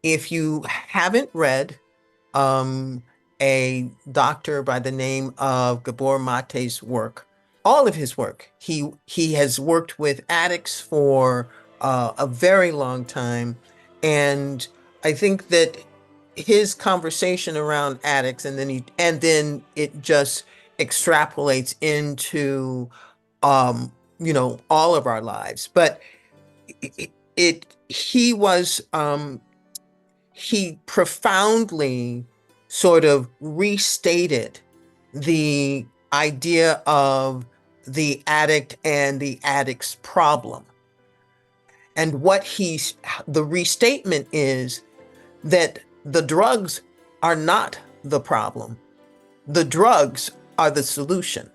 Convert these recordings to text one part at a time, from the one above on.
If you haven't read a doctor by the name of Gabor Mate's work, all of his work, he has worked with addicts for a very long time, and I think that his conversation around addicts, and then it just extrapolates into all of our lives. But he profoundly sort of restated the idea of the addict and the addict's problem. And the restatement is that the drugs are not the problem. The drugs are the solution.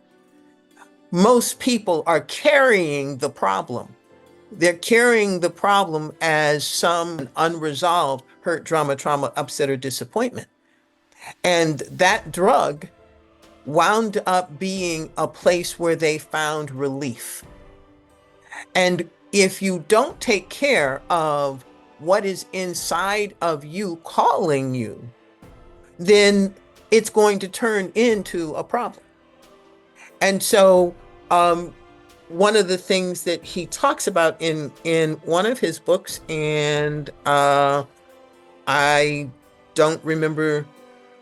Most people are carrying the problem. They're carrying the problem as some unresolved hurt, trauma, upset, or disappointment. And that drug wound up being a place where they found relief. And if you don't take care of what is inside of you calling you, then it's going to turn into a problem. And so, one of the things that he talks about in one of his books, and I don't remember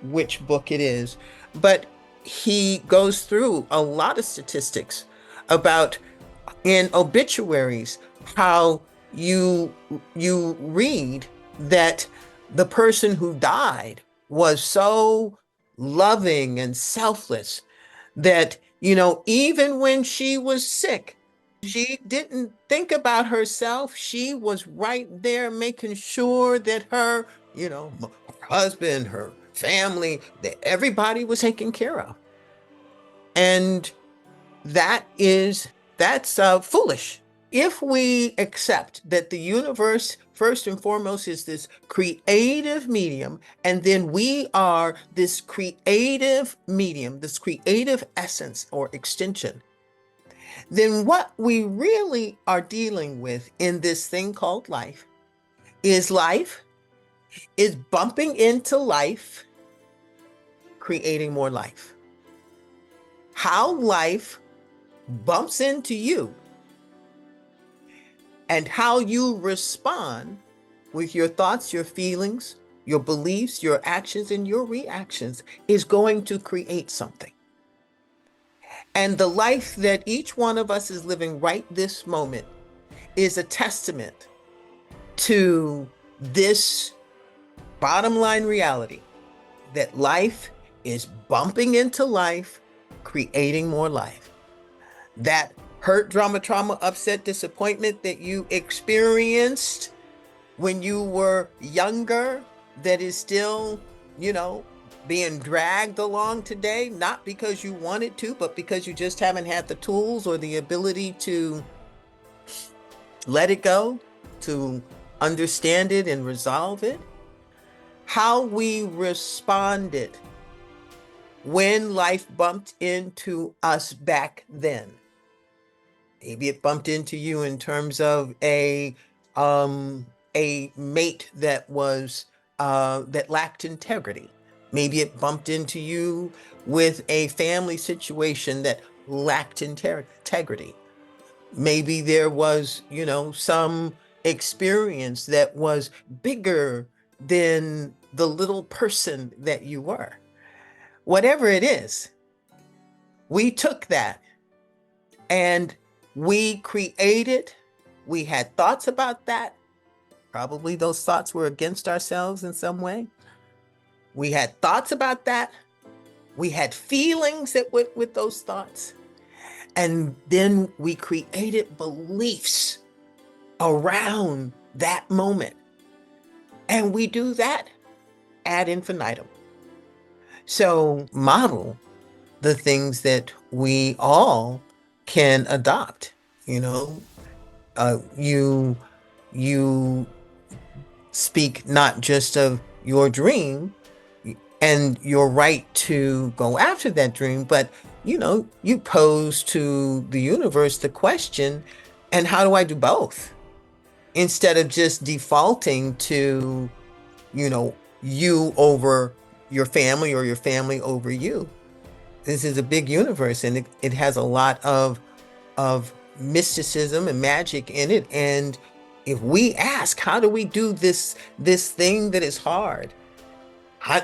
which book it is, but he goes through a lot of statistics about in obituaries how you read that the person who died was so loving and selfless that, even when she was sick, she didn't think about herself. She was right there making sure that her husband, her family, that everybody was taken care of. And that's foolish. If we accept that the universe, first and foremost, is this creative medium, and then we are this creative medium, this creative essence or extension, then what we really are dealing with in this thing called life is bumping into life, creating more life. How life bumps into you and how you respond with your thoughts, your feelings, your beliefs, your actions, and your reactions is going to create something. And the life that each one of us is living right this moment is a testament to this bottom line reality that life is bumping into life, creating more life. That hurt, trauma, upset, disappointment that you experienced when you were younger, that is still, being dragged along today, not because you wanted to, but because you just haven't had the tools or the ability to let it go, to understand it and resolve it. How we responded when life bumped into us back then. Maybe it bumped into you in terms of a mate that was that lacked integrity. Maybe it bumped into you with a family situation that lacked integrity. Maybe there was, some experience that was bigger than the little person that you were. Whatever it is, we took that and we had thoughts about that. Probably those thoughts were against ourselves in some way. We had thoughts about that. We had feelings that went with those thoughts. And then we created beliefs around that moment. And we do that ad infinitum. So model the things that we all can adopt. You speak not just of your dream and your right to go after that dream, but you pose to the universe the question, and how do I do both? Instead of just defaulting to you over your family or your family over you. This is a big universe, and it has a lot of mysticism and magic in it. And if we ask, how do we do this thing that is hard?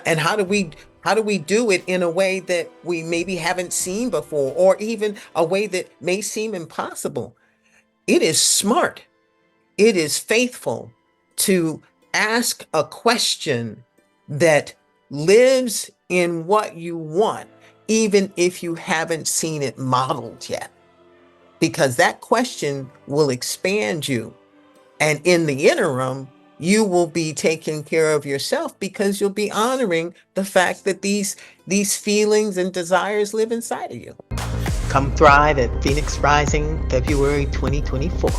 And how do we do it in a way that we maybe haven't seen before, or even a way that may seem impossible? It is smart. It is faithful to ask a question that lives in what you want, even if you haven't seen it modeled yet, because that question will expand you. And in the interim, you will be taking care of yourself, because you'll be honoring the fact that these feelings and desires live inside of you. Come thrive at Phoenix Rising, February 2024.